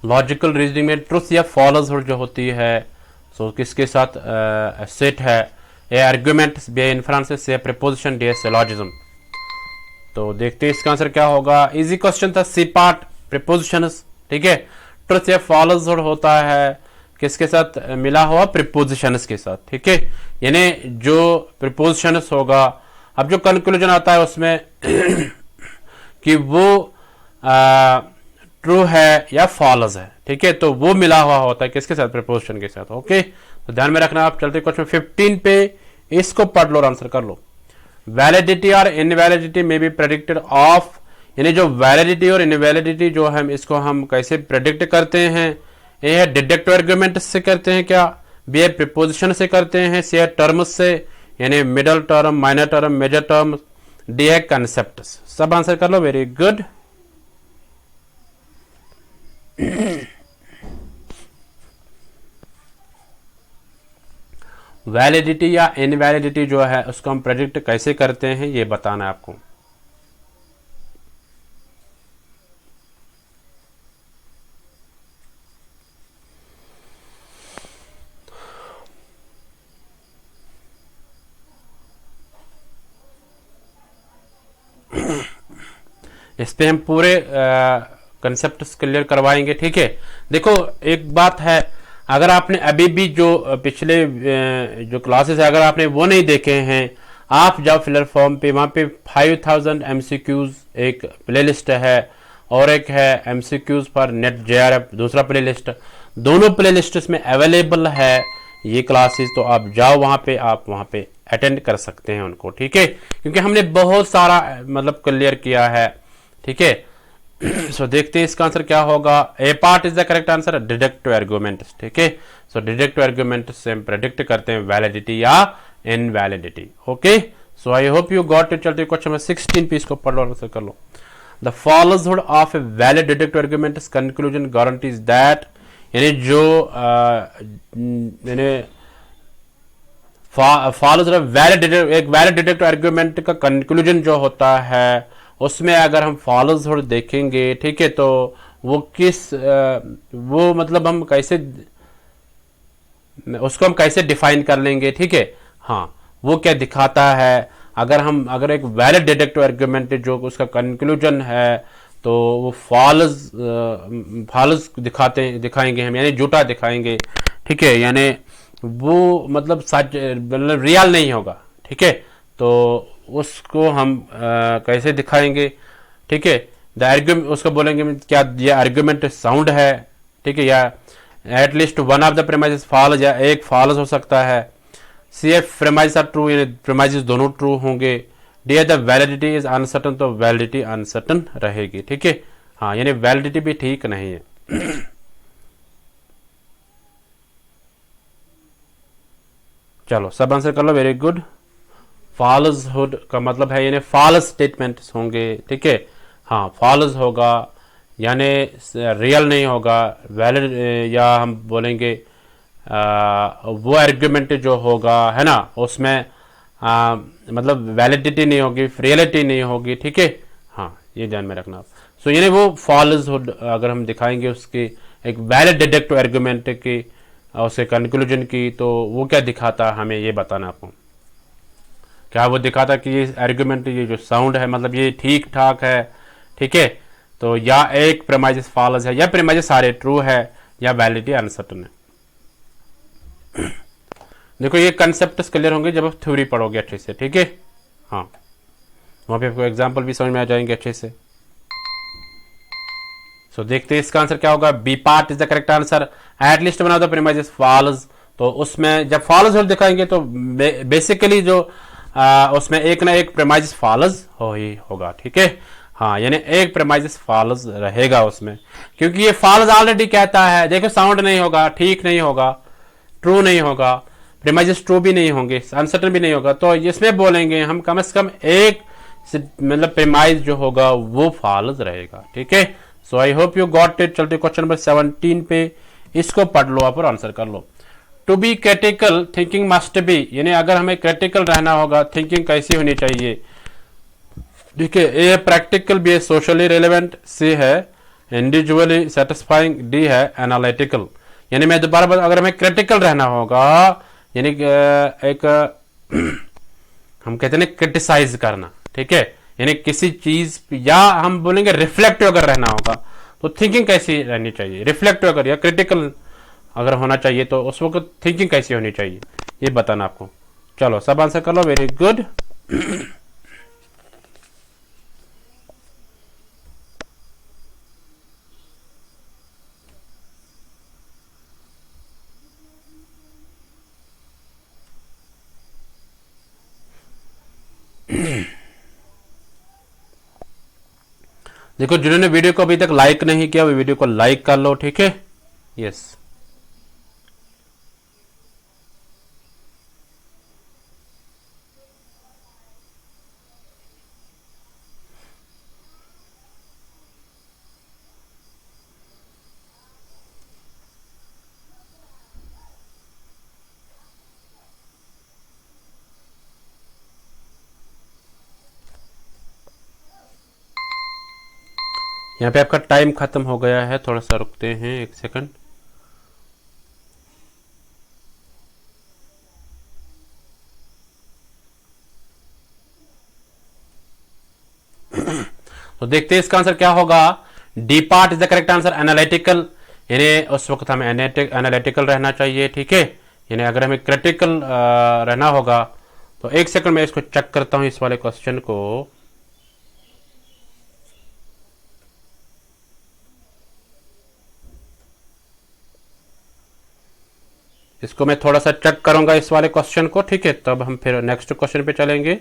लॉजिकल रीजनिंग में ट्रुथ या फॉलोज जो होती है सो किसके साथ सेट है, ए आर्गुमेंट्स, बी इन्फ्रेंसेस, या प्रीपोजिशन, डी सिलॉजिज्म। तो देखते हैं इसका आंसर क्या होगा। इजी क्वेश्चन था, सी पार्ट प्रीपोजिशंस, ठीक है। ट्रुथ या फॉलोज होता है किसके साथ मिला हुआ, प्रीपोजिशंस के साथ, ठीक है। यानी जो प्रीपोजिशंस होगा, अब जो कंक्लूजन आता है उसमें कि वो ट्रू है या फॉल्स है, ठीक है। तो वो मिला हुआ होता है किसके साथ, प्रीपोजिशन के साथ, ओके। तो ध्यान में रखना। आप चलते क्वेश्चन 15 पे, इसको पढ़ लो और आंसर कर लो। वैलिडिटी और इनवैलिडिटी में बी प्रेडिक्टेड ऑफ, यानी जो वैलिडिटी और इनवैलिडिटी जो है इसको हम कैसे प्रेडिक्ट करते हैं, ए है डिडक्टिव आर्गुमेंट से करते हैं क्या, बी है प्रीपोजिशन से करते हैं, सी है टर्म्स से, यानी middle term, minor term, major term, D है कंसेप्ट। सब आंसर कर लो, वेरी गुड। वैलिडिटी या इनवैलिडिटी जो है उसको हम प्रेडिक्ट कैसे करते हैं ये बताना है आपको। इस पे हम पूरे कंसेप्ट क्लियर करवाएंगे, ठीक है। देखो एक बात है, अगर आपने अभी भी जो पिछले जो क्लासेस है अगर आपने वो नहीं देखे हैं, आप जाओ फिलर फॉर्म पे, वहाँ पे 5000 MCQs एक प्लेलिस्ट है और एक है MCQs फॉर नेट JRF दूसरा प्लेलिस्ट। दोनों प्लेलिस्ट में अवेलेबल है ये क्लासेस, तो आप जाओ वहाँ पे, आप वहाँ पे अटेंड कर सकते हैं उनको, ठीक है। क्योंकि हमने बहुत सारा मतलब क्लियर किया है, ठीक है। सो देखते हैं इसका आंसर क्या होगा। A part is the correct answer, deductive argument, ठीक है। सो डिडक्टिव आर्गुमेंट से हम प्रेडिक्ट करते हैं वैलिडिटी या invalidity, okay. So I hope you got it. चलते क्वेश्चन नंबर 16 पे, इसको पढ़ लो आंसर कर लो। The falsehood of a valid deductive argument conclusion guarantees that, यानी जो यानी फॉलोज एक वैलिडेटेड आर्गुमेंट का कंक्लूजन जो होता है उसमें अगर हम फॉलोज देखेंगे, ठीक है, तो वो किस वो मतलब हम कैसे उसको हम कैसे डिफाइन कर लेंगे, ठीक है। हाँ, वो क्या दिखाता है, अगर एक वैलिड डिडक्टिव आर्गुमेंट जो उसका कंक्लूजन है तो वो फॉल्स दिखाएंगे हम, यानी झूठा दिखाएंगे, ठीक है, यानी वो मतलब सच मतलब रियल नहीं होगा, ठीक है। तो उसको हम कैसे दिखाएंगे, ठीक है। द आर्ग्यूमेंट उसको बोलेंगे क्या ये आर्ग्यूमेंट साउंड है, ठीक है, या at least one of the premises false, या एक फॉल्स हो सकता है। C if premise are true, यानी प्रेमाइजेस दोनों ट्रू होंगे। D the validity is uncertain, तो वैलिडिटी अनसर्टन रहेगी, ठीक है। हाँ, यानी वैलिडिटी भी ठीक नहीं है। चलो सब आंसर कर लो, वेरी गुड। फॉल्सहुड का मतलब है यानी फॉल्स स्टेटमेंट्स होंगे, ठीक है। हाँ, फॉल्स होगा यानी रियल नहीं होगा, वैलिड, या हम बोलेंगे वो आर्ग्यूमेंट जो होगा है ना उसमें मतलब वैलिडिटी नहीं होगी, रियलिटी नहीं होगी, ठीक है। हाँ, ये ध्यान में रखना आप। सो यानी वो फॉल्सहुड अगर हम दिखाएंगे उसकी एक वैलिड डिडक्टिव आर्ग्यूमेंट की उसके कंक्लूजन की, तो वो क्या दिखाता हमें ये बताना आपको। क्या वो दिखाता कि ये आर्ग्यूमेंट, ये जो साउंड है मतलब ये ठीक ठाक है, ठीक है, तो या एक प्रेमाइजेस फॉल्स है, या प्रेमाइजेस सारे ट्रू है, या वैलिडिटी अनसर्टन है। देखो ये कंसेप्ट क्लियर होंगे जब आप थ्योरी पढ़ोगे अच्छे से, ठीक है। हाँ, वहां पे आपको एग्जाम्पल भी समझ में आ जाएंगे अच्छे से। सो देखते हैं इसका आंसर क्या होगा। B part is the correct answer. At least one of the premises false, तो उसमें जब फॉल्स दिखाएंगे तो बेसिकली जो उसमें एक ना एक प्रेमाइजेस फॉल्स हो ही होगा, ठीक है। हाँ, यानी एक प्रेमाइजेस फॉल्स रहेगा उसमें, क्योंकि ये फॉल्स ऑलरेडी कहता है, देखो साउंड नहीं होगा, ठीक नहीं होगा, ट्रू नहीं होगा, प्रेमाइजेस ट्रू भी नहीं होंगे, अनसर्टन भी नहीं होगा, तो इसमें बोलेंगे हम कम से कम एक मतलब प्रेमाइज जो होगा वो फॉल्स रहेगा, ठीक है। So I hope you got it. चलते क्वेश्चन नंबर 17 पे, इसको पढ़ लो आप और आंसर कर लो। To be critical thinking must be, यानी अगर हमें क्रिटिकल रहना होगा, थिंकिंग कैसी होनी चाहिए, ठीक है। ए प्रैक्टिकल, बी है सोशली रिलेवेंट, सी है इंडिविजुअली सेटिस्फाइंग, डी है एनालिटिकल। यानी मैं दोबारा बता, अगर हमें क्रिटिकल रहना होगा यानी एक हम कहते हैं क्रिटिसाइज करना, ठीक है, यानी किसी चीज, या हम बोलेंगे रिफ्लेक्टिव अगर रहना होगा, तो थिंकिंग कैसी रहनी चाहिए, रिफ्लेक्टिव अगर या क्रिटिकल अगर होना चाहिए तो उस वक्त थिंकिंग कैसी होनी चाहिए, ये बताना आपको। चलो सब आंसर कर लो, वेरी गुड। देखो जिन्होंने वीडियो को अभी तक लाइक नहीं किया वो वीडियो को लाइक कर लो, ठीक है। यस, यहाँ पे आपका टाइम खत्म हो गया है, थोड़ा सा रुकते हैं एक सेकंड। तो देखते हैं इसका आंसर क्या होगा। D part is the correct answer, analytical, यानी उस वक्त हमें एनालिटिकल रहना चाहिए, ठीक है। यानी अगर हमें क्रिटिकल रहना होगा, तो एक सेकंड में इसको चेक करता हूं इस वाले क्वेश्चन को। इसको मैं थोड़ा सा चेक करूंगा इस वाले क्वेश्चन को, ठीक है, तब हम फिर नेक्स्ट क्वेश्चन पे चलेंगे।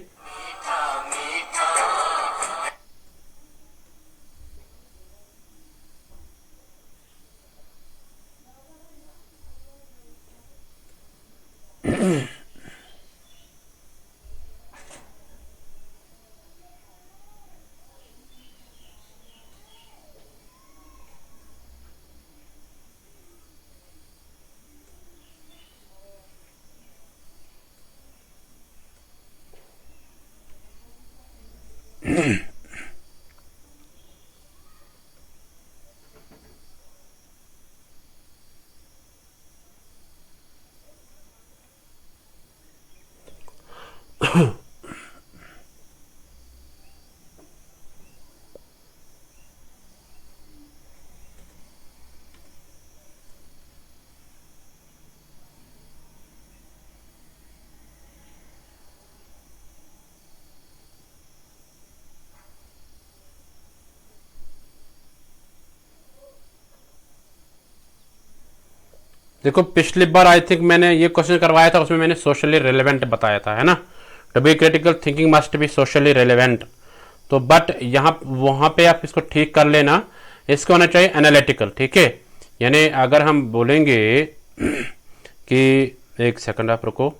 देखो पिछली बार आई थिंक मैंने ये क्वेश्चन करवाया था, उसमें मैंने सोशली रिलेवेंट बताया था, है ना। To be critical thinking must be socially relevant. तो बट यहाँ वहां पे आप इसको ठीक कर लेना, इसको होना चाहिए एनालिटिकल, ठीक है। यानी अगर हम बोलेंगे कि एक सेकंड आप रुको,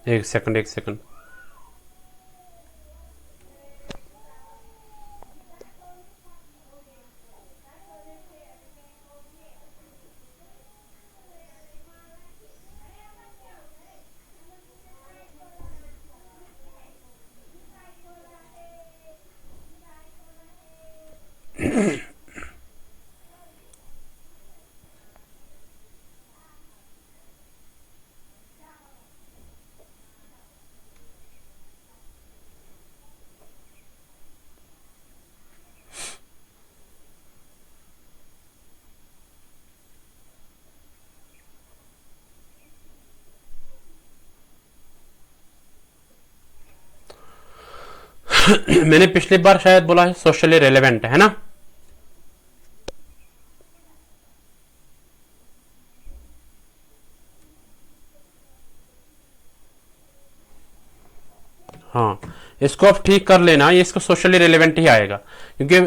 एक सेकंड एक सेकंड। मैंने पिछली बार शायद बोला है सोशली रेलेवेंट, है ना। हाँ, इसको आप ठीक कर लेना, ये इसको सोशली रिलेवेंट ही आएगा, क्योंकि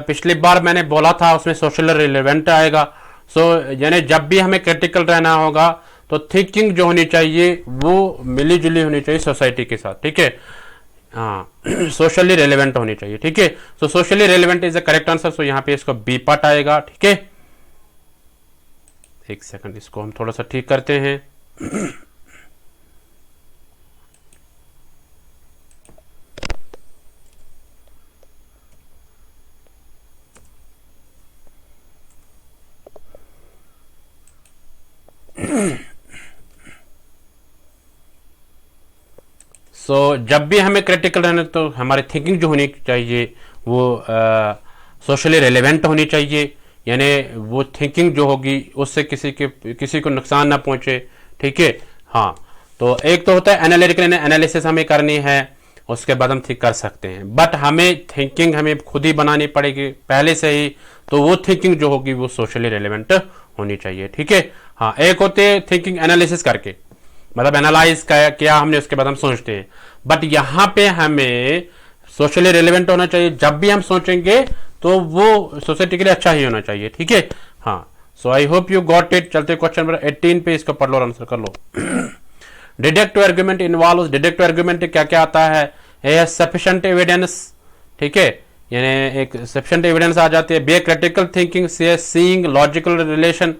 पिछली बार मैंने बोला था उसमें सोशली रिलेवेंट आएगा। सो यानी जब भी हमें क्रिटिकल रहना होगा तो थिंकिंग जो होनी चाहिए वो मिली जुली होनी चाहिए सोसाइटी के साथ, ठीक है। हाँ, सोशली रेलेवेंट होनी चाहिए, ठीक है। So socially relevant is the correct answer. So यहाँ पे इसको बी पार्ट आएगा, ठीक है। एक सेकंड, इसको हम थोड़ा सा ठीक करते हैं। सो जब भी हमें क्रिटिकल रहना तो हमारी थिंकिंग जो होनी चाहिए वो सोशली रेलेवेंट होनी चाहिए, यानी वो थिंकिंग जो होगी उससे किसी को नुकसान ना पहुंचे, ठीक है। हाँ, तो एक तो होता है एनालिटिकल, एनालिसिस हमें करनी है, उसके बाद हम ठीक कर सकते हैं। बट हमें थिंकिंग हमें खुद ही बनानी पड़ेगी पहले से ही, तो वो थिंकिंग जो होगी वो सोशली रेलेवेंट होनी चाहिए, ठीक है। हाँ, एक होते हैं थिंकिंग एनालिसिस करके, मतलब एनालाइज किया हमने, उसके बाद हम सोचते हैं। बट यहां पे हमें सोशली रेलेवेंट होना चाहिए, जब भी हम सोचेंगे तो वो सोसाइटी के लिए अच्छा ही होना चाहिए, ठीक है। हाँ, so I hope you got it. चलते क्वेश्चन नंबर 18 पे, इसको पढ़ लो और आंसर कर लो। Deductive argument involve, deductive argument क्या क्या आता है, सफिशिएंट एविडेंस, ठीक है। यानी एक सफिशिएंट एविडेंस आ जाती है। B critical thinking, C seeing, logical relation,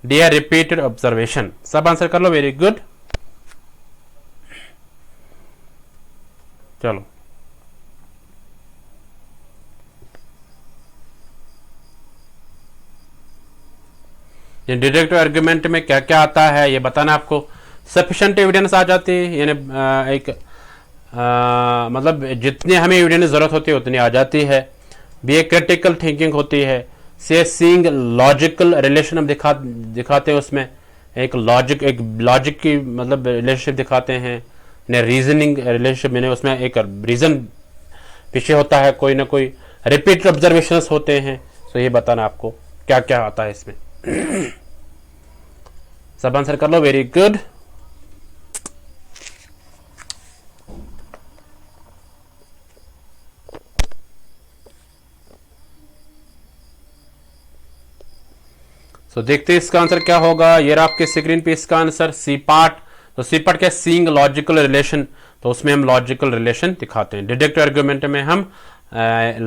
D are repeated observation. सब आंसर कर लो, वेरी गुड। चलो, ये डिडक्टिव आर्गुमेंट में क्या क्या आता है ये बताना आपको। सफिशिएंट एविडेंस आ जाती है, यानी एक मतलब जितनी हमें एविडेंस जरूरत होती है उतनी आ जाती है। बी ए क्रिटिकल थिंकिंग होती है। से सीइंग, लॉजिकल रिलेशन हम दिखाते हैं, उसमें एक लॉजिक की मतलब रिलेशनशिप दिखाते हैं। रीजनिंग रिलेशनशिप मैंने उसमें एक रीजन पीछे होता है, कोई ना कोई रिपीट ऑब्जर्वेशंस होते हैं। तो ये बताना आपको, क्या क्या आता है इसमें। सब आंसर कर लो, वेरी गुड। तो देखते हैं इसका आंसर क्या होगा। ये रहा आपके स्क्रीन पे इसका आंसर, सी पार्ट। तो सी पार्ट क्या, सीइंग लॉजिकल रिलेशन, तो उसमें हम लॉजिकल रिलेशन दिखाते हैं। डिडक्टिव आर्गुमेंट में हम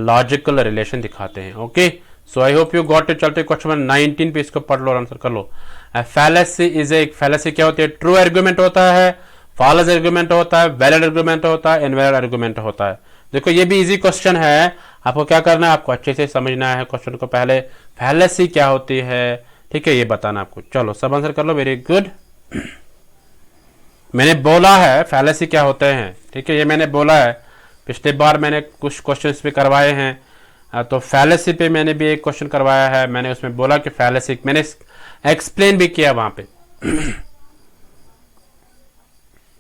लॉजिकल रिलेशन दिखाते हैं। Okay, so I hope you got it. चलते क्वेश्चन नंबर 19 पे, इसको पढ़ लो और आंसर कर लो। फैलेसी इज ए, फैलेसी क्या होती है, ट्रू आर्गुमेंट होता है, फॉल्स आर्गुमेंट होता है, वैलिड आर्गुमेंट होता है, इनवैलिड आर्गुमेंट होता है। देखो ये भी इजी क्वेश्चन है, आपको क्या करना है, आपको अच्छे से समझना है क्वेश्चन को। पहले फैलेसी क्या होती है, ठीक है, ये बताना आपको। चलो सब आंसर कर लो, वेरी गुड। मैंने बोला है फैलेसी क्या होते हैं, ठीक है, ये मैंने बोला है। पिछले बार मैंने कुछ क्वेश्चन पे करवाए हैं, तो फैलेसी पे मैंने भी एक क्वेश्चन करवाया है। मैंने उसमें बोला कि फैलेसी, मैंने एक्सप्लेन भी किया वहां पे।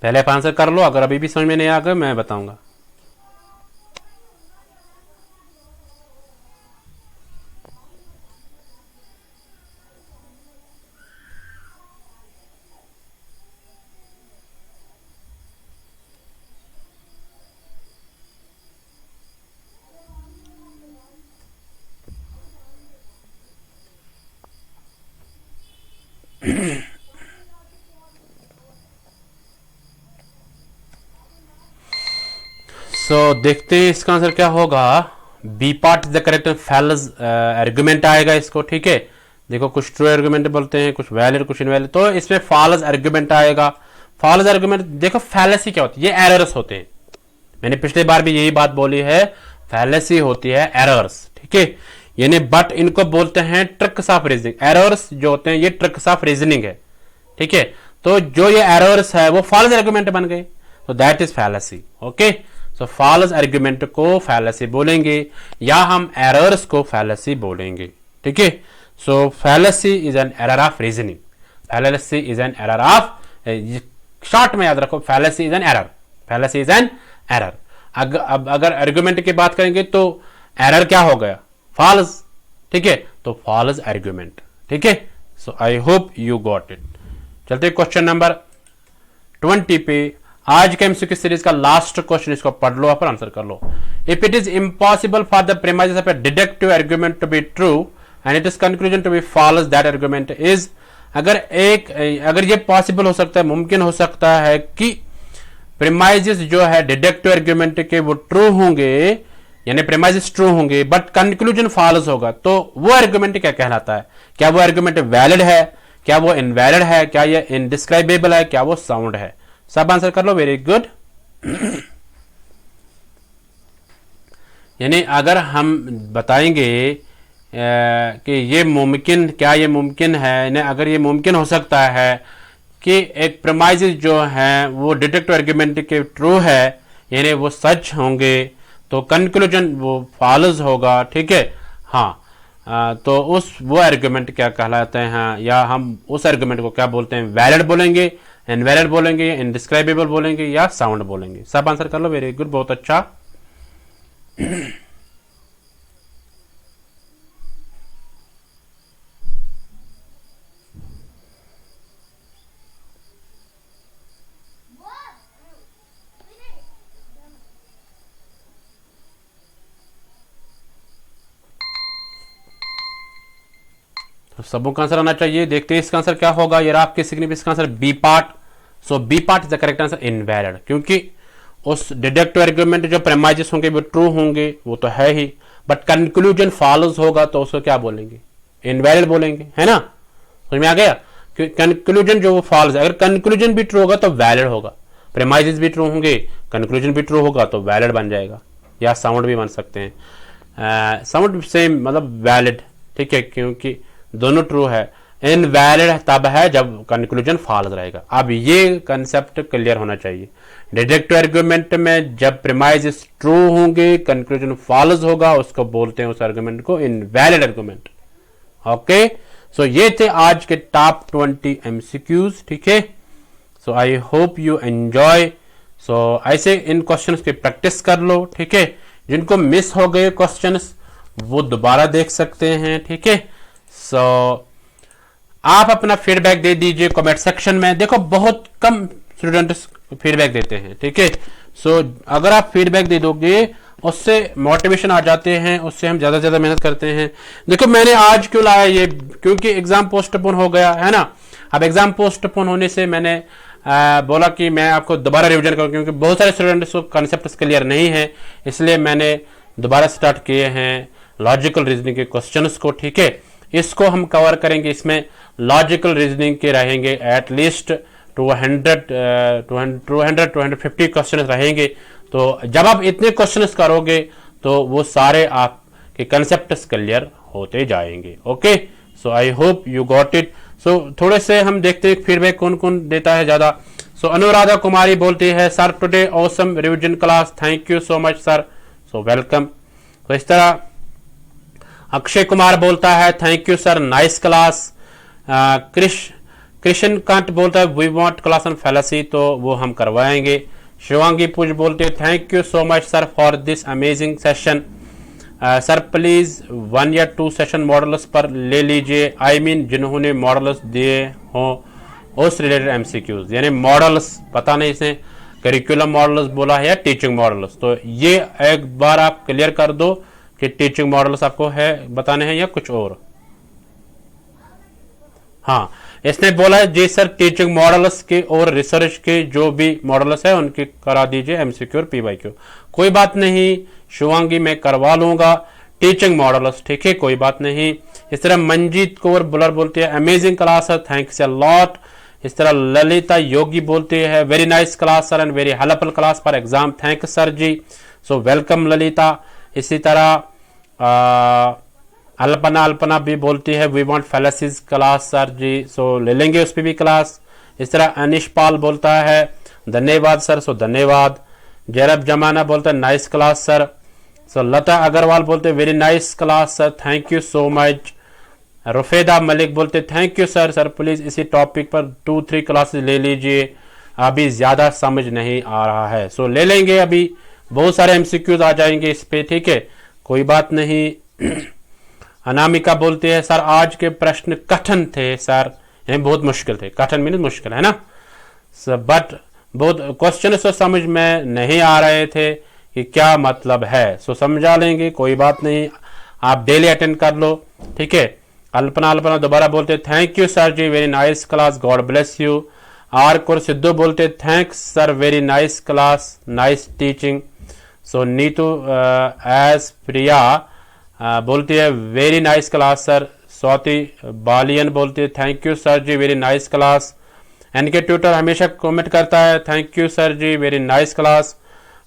पहले आप आंसर कर लो, अगर अभी भी समझ में नहीं आ गया मैं बताऊंगा। देखते हैं इसका आंसर क्या होगा। B part is the correct, fallacy argument आएगा इसको, ठीक है। देखो कुछ ट्रू आर्गुमेंट बोलते हैं, कुछ वैलिड, कुछ इनवैलिड, तो इसमें फॉल्स आर्गुमेंट आएगा। फॉल्स आर्गुमेंट, देखो फैलेसी क्या होती है, ये एरर्स होते हैं। मैंने पिछले बार भी यही बात बोली है, फैलेसी होती है एरर्स, ठीक है। यानी बट इनको बोलते हैं ट्रिक्स ऑफ रीजनिंग। एरर्स जो होते हैं ये ट्रिक्स ऑफ रीजनिंग है, ठीक है। तो जो ये एरर्स है वो फॉल्स आर्गुमेंट बन गए, तो that is fallacy. Okay, so false argument को फैलेसी बोलेंगे या हम एरर्स को फैलेसी बोलेंगे, ठीक है। So fallacy is an error of reasoning. Fallacy is an error of, short में याद रखो, fallacy is an error. Fallacy is an error. अगर आर्गुमेंट की बात करेंगे तो एरर क्या हो गया, फॉल्स, ठीक है। तो फॉल्स आर्गुमेंट, ठीक है। So I hope you got it. चलते क्वेश्चन नंबर 20 पे। आज के एमसीक्यू सीरीज का लास्ट क्वेश्चन, इसको पढ़ लो और आंसर कर लो। If it is impossible for the premises of a deductive argument to be true and it is conclusion to be false, that argument is. अगर ये पॉसिबल हो सकता है, मुमकिन हो सकता है कि प्रीमाइसेस जो है डिडक्टिव आर्गुमेंट के वो ट्रू होंगे, यानी प्रीमाइसेस ट्रू होंगे बट कंक्लूजन फॉल्स होगा, तो वो आर्गुमेंट क्या कहलाता है। क्या वो आर्गुमेंट वैलिड है, क्या वो इनवैलिड है, क्या ये इनडिस्क्राइबेबल है, क्या वो साउंड है। सब आंसर कर लो, वेरी गुड। यानी अगर हम बताएंगे कि ये मुमकिन, क्या ये मुमकिन है, अगर ये मुमकिन हो सकता है कि एक प्रीमाइसेस जो है वो डिडक्टिव आर्गुमेंट के ट्रू है, यानी वो सच होंगे, तो कंक्लूजन वो फॉल्स होगा, ठीक है। हाँ, तो वो आर्गुमेंट क्या कहलाते हैं, या हम उस आर्गुमेंट को क्या बोलते हैं, वैलिड बोलेंगे, इनवैलिड बोलेंगे, इनडिस्क्राइबेबल बोलेंगे या साउंड बोलेंगे। सब आंसर कर लो, वेरी गुड, बहुत अच्छा। तो सबों का आंसर आना चाहिए। देखते हैं इसका आंसर क्या होगा। ये आपके स्क्रीन पे इसका answer B part. So B part is the correct answer, invalid, क्योंकि उस डिडक्टिव आर्गुमेंट जो प्रीमाइसेस होंगे वो ट्रू होंगे, वो तो है ही, बट कंक्लूजन फॉल्स होगा तो उसको क्या बोलेंगे, इनवैलिड बोलेंगे, है ना। समझ में आ गया। कंक्लूजन जो वो फॉल्स है, अगर कंक्लूजन भी ट्रू होगा तो वैलिड होगा, प्रीमाइसेस भी ट्रू होंगे, कंक्लूजन भी ट्रू होगा तो वैलिड बन जाएगा, या साउंड भी बन सकते हैं। साउंड सेम मतलब वैलिड, ठीक है, क्योंकि दोनों ट्रू है। इनवैलिड तब है जब कंक्लूजन फॉल्स रहेगा। अब ये कंसेप्ट क्लियर होना चाहिए। डिडक्टिव आर्गुमेंट में जब प्रीमाइसेस ट्रू होंगे, कंक्लूजन फॉल्स होगा, उसको बोलते हैं उस आर्गुमेंट को इनवैलिड आर्गुमेंट। ओके, सो ये थे आज के टॉप 20 एमसीक्यूज, ठीक है। So I hope you enjoy. सो ऐसे इन क्वेश्चंस की प्रैक्टिस कर लो, ठीक है। जिनको मिस हो गए क्वेश्चंस वो दोबारा देख सकते हैं, ठीक है। सो आप अपना फीडबैक दे दीजिए कमेंट सेक्शन में। देखो बहुत कम स्टूडेंट्स फीडबैक देते हैं, ठीक है। सो अगर आप फीडबैक दे दोगे उससे मोटिवेशन आ जाते हैं, उससे हम ज्यादा से ज्यादा मेहनत करते हैं। देखो मैंने आज क्यों लाया ये, क्योंकि एग्जाम पोस्टपोन हो गया है ना। अब एग्जाम पोस्टपोन होने से मैंने बोला कि मैं आपको दोबारा रिवीजन करूं, क्योंकि बहुत सारे स्टूडेंट्स को कॉन्सेप्ट क्लियर नहीं है, इसलिए मैंने दोबारा स्टार्ट किए हैं लॉजिकल रीजनिंग के क्वेश्चंस को, ठीक है। इसको हम कवर करेंगे, इसमें लॉजिकल रीजनिंग के रहेंगे एटलीस्ट 250 क्वेश्चन रहेंगे। तो जब आप इतने क्वेश्चंस करोगे तो वो सारे आपके कंसेप्ट्स क्लियर होते जाएंगे। Okay, so I hope you got it. So थोड़े से हम देखते हैं फीडबैक कौन कौन देता है ज्यादा। सो अनुराधा कुमारी बोलती है sir today awesome revision class, thank you so much sir, so welcome. तो इस तरह अक्षय कुमार बोलता है thank you sir, nice class. Krishna Kant बोलता है we want class on fallacy, तो वो हम करवाएंगे। शिवांगी पूज बोलते हैं thank you so much sir for this amazing session. Sir please 1 या 2 सेशन मॉडल्स पर ले लीजिए, आई मीन जिन्होंने मॉडल्स दिए हों उस रिलेटेड एमसीक्यूज, यानी मॉडल्स पता नहीं इसने करिकुलम मॉडल्स बोला है या टीचिंग मॉडल्स, तो ये एक बार आप क्लियर कर दो कि टीचिंग मॉडल्स आपको है बताने हैं या कुछ और। हाँ, इसने बोला है जी सर टीचिंग मॉडल्स के और रिसर्च के जो भी मॉडल्स है उनके करा दीजिए एमसीक्यू और पीवाईक्यू। कोई बात नहीं शिवांगी, मैं करवा लूंगा टीचिंग मॉडल्स, ठीक है, कोई बात नहीं। इस तरह मंजीत कौर बुलर बोलते हैं amazing class sir, thanks a lot. इस तरह ललिता योगी बोलते हैं very nice class sir and very helpful class for exam, thanks sir ji, so welcome Lalita. इसी तरह अल्पना भी बोलती है we want fallacies class sir ji, so ले लेंगे उस पर भी क्लास। इस तरह अनिश पाल बोलता है धन्यवाद सर, सो धन्यवाद। जैरब जमाना बोलता है nice class sir, so Lata Agarwal बोलते very nice class sir, thank you so much. Rufaida Malik बोलते thank you sir, sir please इसी टॉपिक पर 2-3 क्लासेस ले लीजिए, अभी ज्यादा समझ नहीं आ रहा है। सो ले लेंगे, अभी बहुत सारे एमसीक्यूज आ जाएंगे इस पे, ठीक है, कोई बात नहीं। अनामिका बोलते हैं सर आज के प्रश्न कठिन थे सर, ये बहुत मुश्किल थे, कठिन मीन मुश्किल है ना, बट बहुत क्वेश्चन तो समझ में नहीं आ रहे थे कि क्या मतलब है, सो समझा लेंगे, कोई बात नहीं, आप डेली अटेंड कर लो, ठीक है। अल्पना दोबारा बोलते thank you sir ji, very nice class, God bless you. R Kaur Sidhu बोलते thanks sir, very nice class, nice teaching. So Neetu S Priya बोलती है very nice class sir. Swati Baliyan बोलती है thank you sir ji, very nice class. NK tutor हमेशा कमेंट करता है thank you sir ji, very nice class,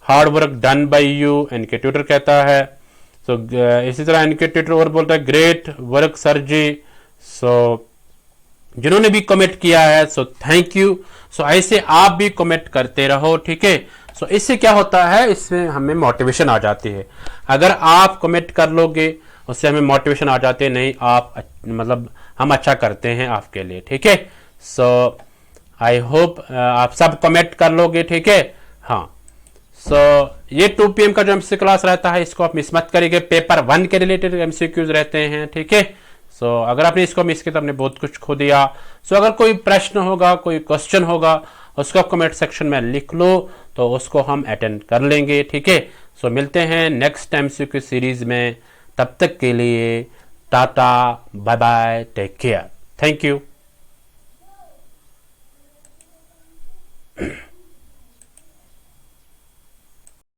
hard work done by you, NK tutor कहता है। सो इसी तरह एनके ट्यूटर और बोलता है ग्रेट वर्क सर जी, सो जिन्होंने भी कमेंट किया है सो थैंक यू। सो ऐसे आप भी कमेंट करते रहो, ठीक है। सो इससे क्या होता है, इसमें हमें मोटिवेशन आ जाती है, अगर आप कमेंट कर लोगे उससे हमें मोटिवेशन आ जाती है, नहीं आप मतलब हम अच्छा करते हैं आपके लिए, ठीक है। सो आई होप आप सब कमेंट कर लोगे, ठीक है। हाँ, सो ये 2 PM का जो एमसी क्लास रहता है इसको आप मिस मत करिए, पेपर 1 के रिलेटेड एमसीक्यूज रहते हैं, ठीक है। सो अगर आपने इसको मिस किया तो आपने बहुत कुछ खो दिया। सो अगर कोई प्रश्न होगा, कोई क्वेश्चन होगा, उसको कमेंट सेक्शन में लिख लो तो उसको हम अटेंड कर लेंगे, ठीक है। सो मिलते हैं नेक्स्ट एमसीक्यू सीरीज में, तब तक के लिए tata bye bye, take care, thank you.